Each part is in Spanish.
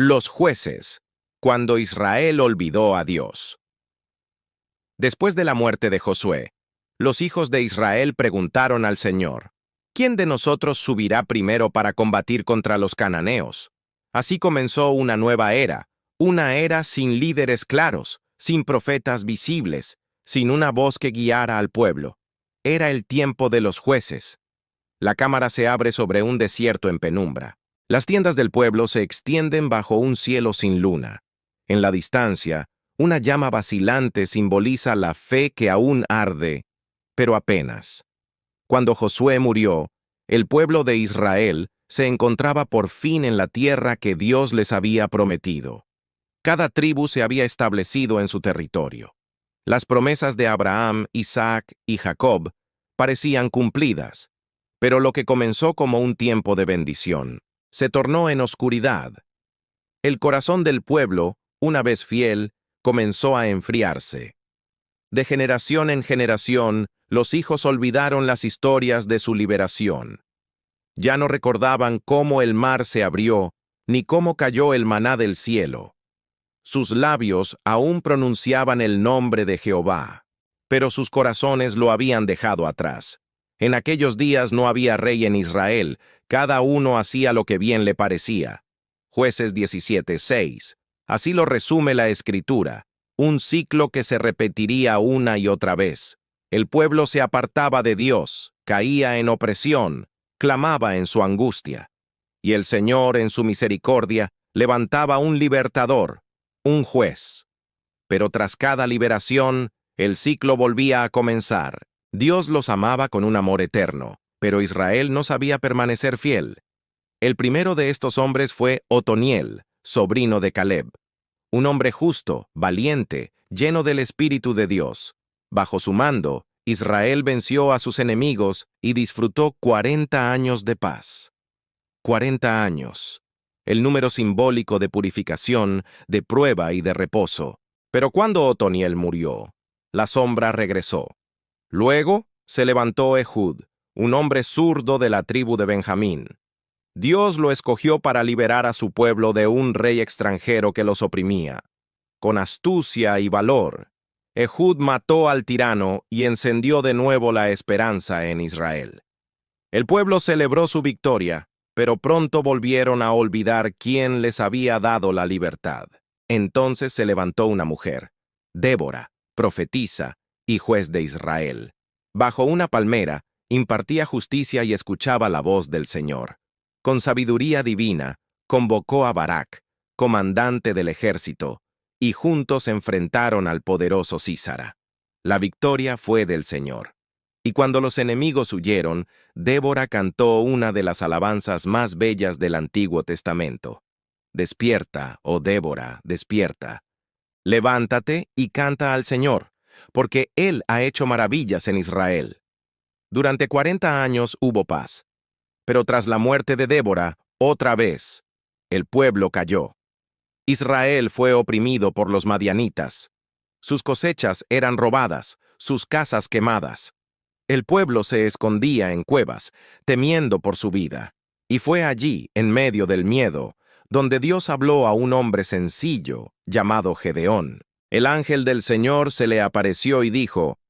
Los jueces, cuando Israel olvidó a Dios. Después de la muerte de Josué, los hijos de Israel preguntaron al Señor, ¿quién de nosotros subirá primero para combatir contra los cananeos? Así comenzó una era sin líderes claros, sin profetas visibles, sin una voz que guiara al pueblo. Era el tiempo de los jueces. La cámara se abre sobre un desierto en penumbra. Las tiendas del pueblo se extienden bajo un cielo sin luna. En la distancia, una llama vacilante simboliza la fe que aún arde, pero apenas. Cuando Josué murió, el pueblo de Israel se encontraba por fin en la tierra que Dios les había prometido. Cada tribu se había establecido en su territorio. Las promesas de Abraham, Isaac y Jacob parecían cumplidas, pero lo que comenzó como un tiempo de bendición se tornó en oscuridad. El corazón del pueblo, una vez fiel, comenzó a enfriarse. De generación en generación, los hijos olvidaron las historias de su liberación. Ya no recordaban cómo el mar se abrió, ni cómo cayó el maná del cielo. Sus labios aún pronunciaban el nombre de Jehová, pero sus corazones lo habían dejado atrás. En aquellos días no había rey en Israel, cada uno hacía lo que bien le parecía. Jueces 17:6. Así lo resume la Escritura, un ciclo que se repetiría una y otra vez. El pueblo se apartaba de Dios, caía en opresión, clamaba en su angustia. Y el Señor, en su misericordia, levantaba un libertador, un juez. Pero tras cada liberación, el ciclo volvía a comenzar. Dios los amaba con un amor eterno, pero Israel no sabía permanecer fiel. El primero de estos hombres fue Otoniel, sobrino de Caleb. Un hombre justo, valiente, lleno del Espíritu de Dios. Bajo su mando, Israel venció a sus enemigos y disfrutó 40 años de paz. 40 años. El número simbólico de purificación, de prueba y de reposo. Pero cuando Otoniel murió, la sombra regresó. Luego se levantó Ehud, un hombre zurdo de la tribu de Benjamín. Dios lo escogió para liberar a su pueblo de un rey extranjero que los oprimía. Con astucia y valor, Ehud mató al tirano y encendió de nuevo la esperanza en Israel. El pueblo celebró su victoria, pero pronto volvieron a olvidar quién les había dado la libertad. Entonces se levantó una mujer, Débora, profetisa y juez de Israel. Bajo una palmera, impartía justicia y escuchaba la voz del Señor. Con sabiduría divina, convocó a Barak, comandante del ejército, y juntos enfrentaron al poderoso Sísara. La victoria fue del Señor. Y cuando los enemigos huyeron, Débora cantó una de las alabanzas más bellas del Antiguo Testamento. Despierta, oh Débora, despierta. Levántate y canta al Señor, porque Él ha hecho maravillas en Israel. Durante 40 años hubo paz. Pero tras la muerte de Débora, otra vez, el pueblo cayó. Israel fue oprimido por los madianitas. Sus cosechas eran robadas, sus casas quemadas. El pueblo se escondía en cuevas, temiendo por su vida. Y fue allí, en medio del miedo, donde Dios habló a un hombre sencillo, llamado Gedeón. El ángel del Señor se le apareció y dijo,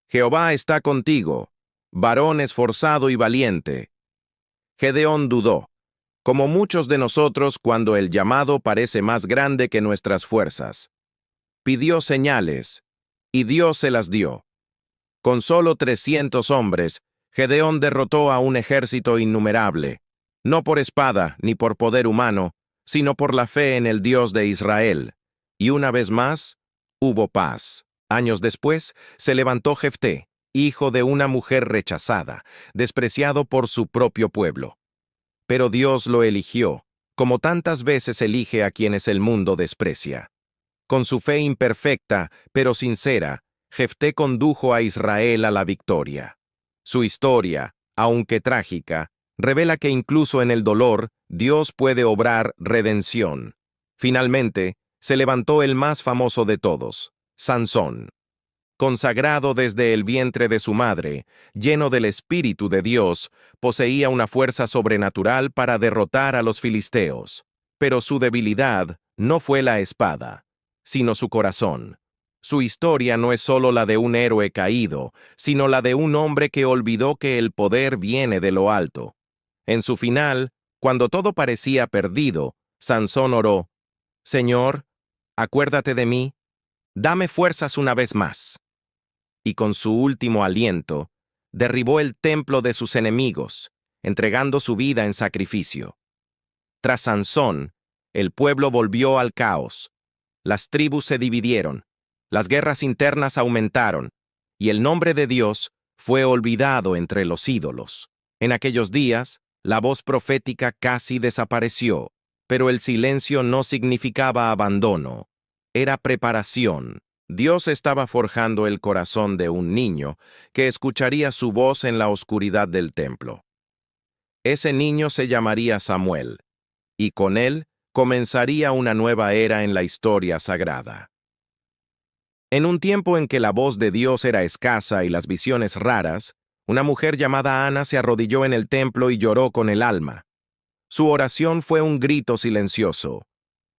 «Jehová está contigo, varón esforzado y valiente». Gedeón dudó, como muchos de nosotros cuando el llamado parece más grande que nuestras fuerzas. Pidió señales, y Dios se las dio. Con solo 300 hombres, Gedeón derrotó a un ejército innumerable, no por espada ni por poder humano, sino por la fe en el Dios de Israel. Y una vez más, hubo paz. Años después, se levantó Jefté, hijo de una mujer rechazada, despreciado por su propio pueblo. Pero Dios lo eligió, como tantas veces elige a quienes el mundo desprecia. Con su fe imperfecta, pero sincera, Jefté condujo a Israel a la victoria. Su historia, aunque trágica, revela que incluso en el dolor, Dios puede obrar redención. Finalmente, se levantó el más famoso de todos, Sansón. Consagrado desde el vientre de su madre, lleno del Espíritu de Dios, poseía una fuerza sobrenatural para derrotar a los filisteos. Pero su debilidad no fue la espada, sino su corazón. Su historia no es solo la de un héroe caído, sino la de un hombre que olvidó que el poder viene de lo alto. En su final, cuando todo parecía perdido, Sansón oró: «Señor, acuérdate de mí, dame fuerzas una vez más». Y con su último aliento, derribó el templo de sus enemigos, entregando su vida en sacrificio. Tras Sansón, el pueblo volvió al caos. Las tribus se dividieron, las guerras internas aumentaron, y el nombre de Dios fue olvidado entre los ídolos. En aquellos días, la voz profética casi desapareció, pero el silencio no significaba abandono, era preparación. Dios estaba forjando el corazón de un niño que escucharía su voz en la oscuridad del templo. Ese niño se llamaría Samuel, y con él comenzaría una nueva era en la historia sagrada. En un tiempo en que la voz de Dios era escasa y las visiones raras, una mujer llamada Ana se arrodilló en el templo y lloró con el alma. Su oración fue un grito silencioso: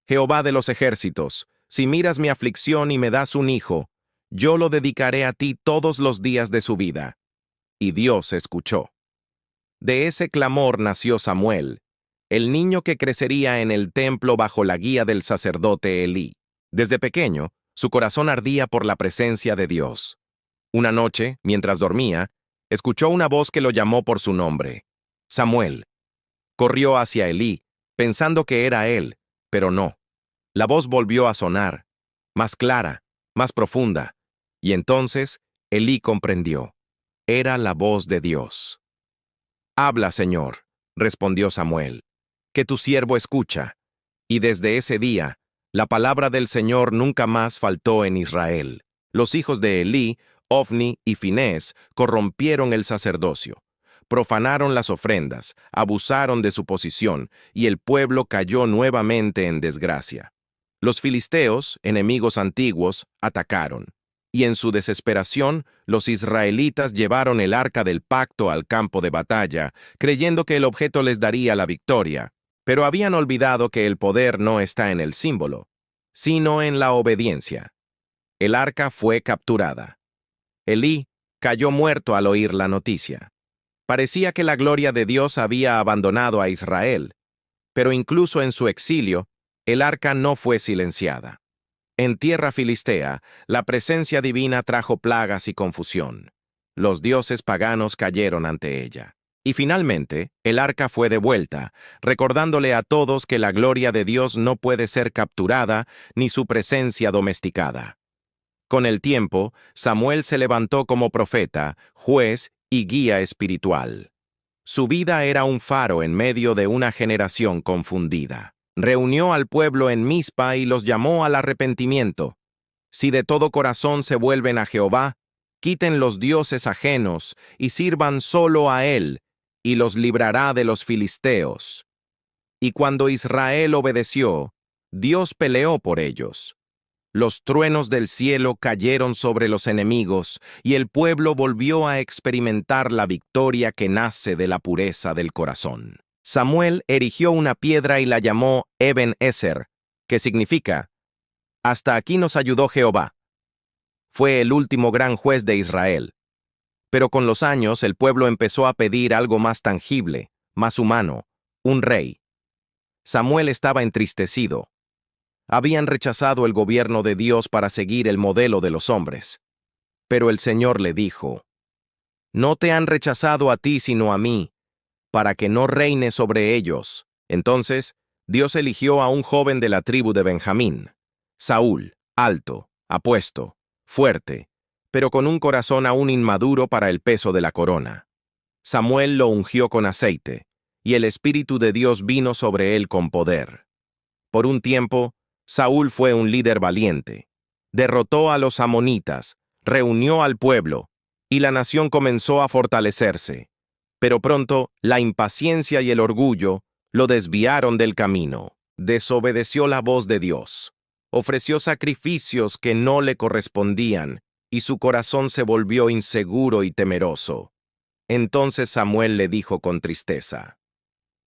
«Jehová de los ejércitos, si miras mi aflicción y me das un hijo, yo lo dedicaré a ti todos los días de su vida». Y Dios escuchó. De ese clamor nació Samuel, el niño que crecería en el templo bajo la guía del sacerdote Elí. Desde pequeño, su corazón ardía por la presencia de Dios. Una noche, mientras dormía, escuchó una voz que lo llamó por su nombre: «Samuel». Corrió hacia Elí, pensando que era él, pero no. La voz volvió a sonar, más clara, más profunda, y entonces Elí comprendió. Era la voz de Dios. «Habla, Señor», respondió Samuel, «que tu siervo escucha». Y desde ese día, la palabra del Señor nunca más faltó en Israel. Los hijos de Elí, Ofni y Finés, corrompieron el sacerdocio, profanaron las ofrendas, abusaron de su posición, y el pueblo cayó nuevamente en desgracia. Los filisteos, enemigos antiguos, atacaron, y en su desesperación, los israelitas llevaron el arca del pacto al campo de batalla, creyendo que el objeto les daría la victoria, pero habían olvidado que el poder no está en el símbolo, sino en la obediencia. El arca fue capturada. Elí cayó muerto al oír la noticia. Parecía que la gloria de Dios había abandonado a Israel, pero incluso en su exilio, el arca no fue silenciada. En tierra filistea, la presencia divina trajo plagas y confusión. Los dioses paganos cayeron ante ella. Y finalmente, el arca fue devuelta, recordándole a todos que la gloria de Dios no puede ser capturada ni su presencia domesticada. Con el tiempo, Samuel se levantó como profeta, juez y guía espiritual. Su vida era un faro en medio de una generación confundida. Reunió al pueblo en Mizpa y los llamó al arrepentimiento. Si de todo corazón se vuelven a Jehová, quiten los dioses ajenos y sirvan solo a Él, y los librará de los filisteos. Y cuando Israel obedeció, Dios peleó por ellos. Los truenos del cielo cayeron sobre los enemigos, y el pueblo volvió a experimentar la victoria que nace de la pureza del corazón. Samuel erigió una piedra y la llamó Eben Ezer, que significa: «Hasta aquí nos ayudó Jehová». Fue el último gran juez de Israel. Pero con los años el pueblo empezó a pedir algo más tangible, más humano: un rey. Samuel estaba entristecido. Habían rechazado el gobierno de Dios para seguir el modelo de los hombres. Pero el Señor le dijo: «No te han rechazado a ti sino a mí, para que no reine sobre ellos». Entonces, Dios eligió a un joven de la tribu de Benjamín, Saúl, alto, apuesto, fuerte, pero con un corazón aún inmaduro para el peso de la corona. Samuel lo ungió con aceite, y el Espíritu de Dios vino sobre él con poder. Por un tiempo, Saúl fue un líder valiente. Derrotó a los amonitas, reunió al pueblo, y la nación comenzó a fortalecerse. Pero pronto, la impaciencia y el orgullo lo desviaron del camino. Desobedeció la voz de Dios. Ofreció sacrificios que no le correspondían, y su corazón se volvió inseguro y temeroso. Entonces Samuel le dijo con tristeza: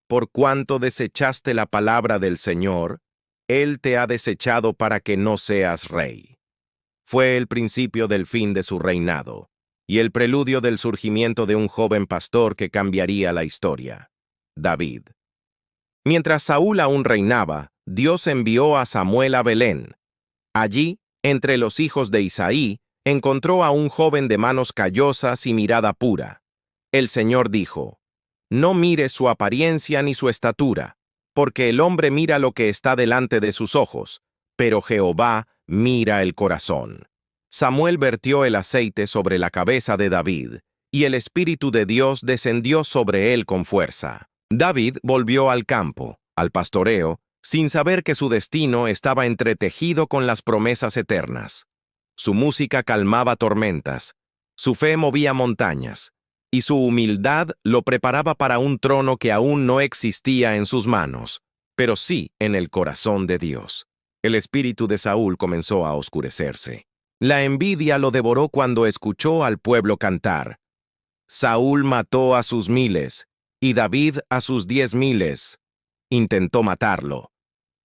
Por cuanto desechaste la palabra del Señor, Él te ha desechado para que no seas rey. Fue el principio del fin de su reinado, y el preludio del surgimiento de un joven pastor que cambiaría la historia, David. Mientras Saúl aún reinaba, Dios envió a Samuel a Belén. Allí, entre los hijos de Isaí, encontró a un joven de manos callosas y mirada pura. El Señor dijo: No mires su apariencia ni su estatura, porque el hombre mira lo que está delante de sus ojos, pero Jehová mira el corazón. Samuel vertió el aceite sobre la cabeza de David, y el Espíritu de Dios descendió sobre él con fuerza. David volvió al campo, al pastoreo, sin saber que su destino estaba entretejido con las promesas eternas. Su música calmaba tormentas, su fe movía montañas, y su humildad lo preparaba para un trono que aún no existía en sus manos, pero sí en el corazón de Dios. El espíritu de Saúl comenzó a oscurecerse. La envidia lo devoró cuando escuchó al pueblo cantar. Saúl mató a sus 1000 y David a sus 10,000. Intentó matarlo.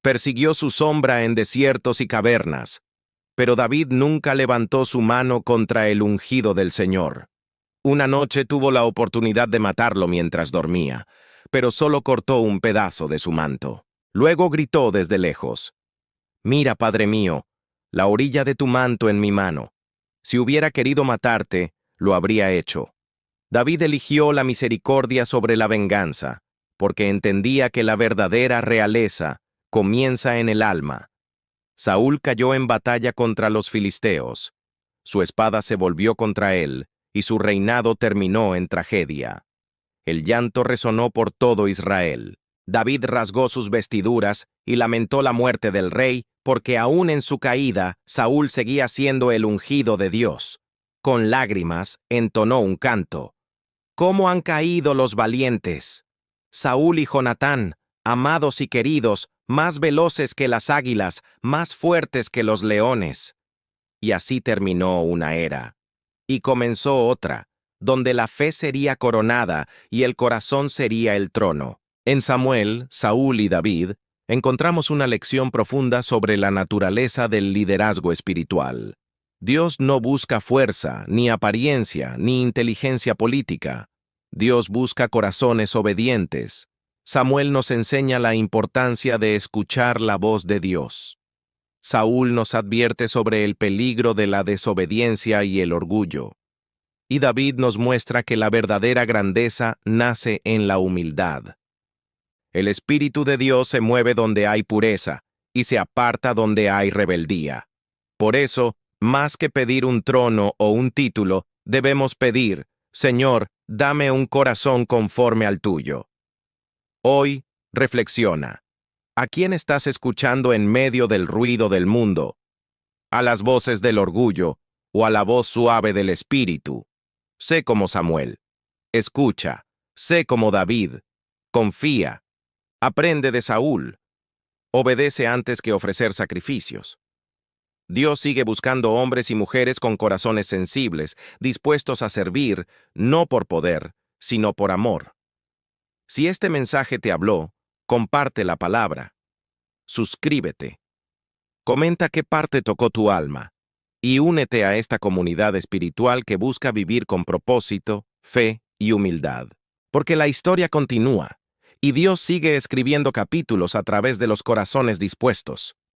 Persiguió su sombra en desiertos y cavernas, pero David nunca levantó su mano contra el ungido del Señor. Una noche tuvo la oportunidad de matarlo mientras dormía, pero solo cortó un pedazo de su manto. Luego gritó desde lejos: Mira, Padre mío, la orilla de tu manto en mi mano. Si hubiera querido matarte, lo habría hecho. David eligió la misericordia sobre la venganza, porque entendía que la verdadera realeza comienza en el alma. Saúl cayó en batalla contra los filisteos. Su espada se volvió contra él, y su reinado terminó en tragedia. El llanto resonó por todo Israel. David rasgó sus vestiduras y lamentó la muerte del rey, porque aún en su caída, Saúl seguía siendo el ungido de Dios. Con lágrimas, entonó un canto. ¿Cómo han caído los valientes? Saúl y Jonatán, amados y queridos, más veloces que las águilas, más fuertes que los leones. Y así terminó una era. Y comenzó otra, donde la fe sería coronada y el corazón sería el trono. En Samuel, Saúl y David, encontramos una lección profunda sobre la naturaleza del liderazgo espiritual. Dios no busca fuerza, ni apariencia, ni inteligencia política. Dios busca corazones obedientes. Samuel nos enseña la importancia de escuchar la voz de Dios. Saúl nos advierte sobre el peligro de la desobediencia y el orgullo. Y David nos muestra que la verdadera grandeza nace en la humildad. El Espíritu de Dios se mueve donde hay pureza y se aparta donde hay rebeldía. Por eso, más que pedir un trono o un título, debemos pedir: Señor, dame un corazón conforme al tuyo. Hoy, reflexiona. ¿A quién estás escuchando en medio del ruido del mundo? ¿A las voces del orgullo o a la voz suave del Espíritu? Sé como Samuel. Escucha. Sé como David. Confía. Aprende de Saúl. Obedece antes que ofrecer sacrificios. Dios sigue buscando hombres y mujeres con corazones sensibles, dispuestos a servir, no por poder, sino por amor. Si este mensaje te habló, comparte la palabra. Suscríbete. Comenta qué parte tocó tu alma. Y únete a esta comunidad espiritual que busca vivir con propósito, fe y humildad. Porque la historia continúa, y Dios sigue escribiendo capítulos a través de los corazones dispuestos.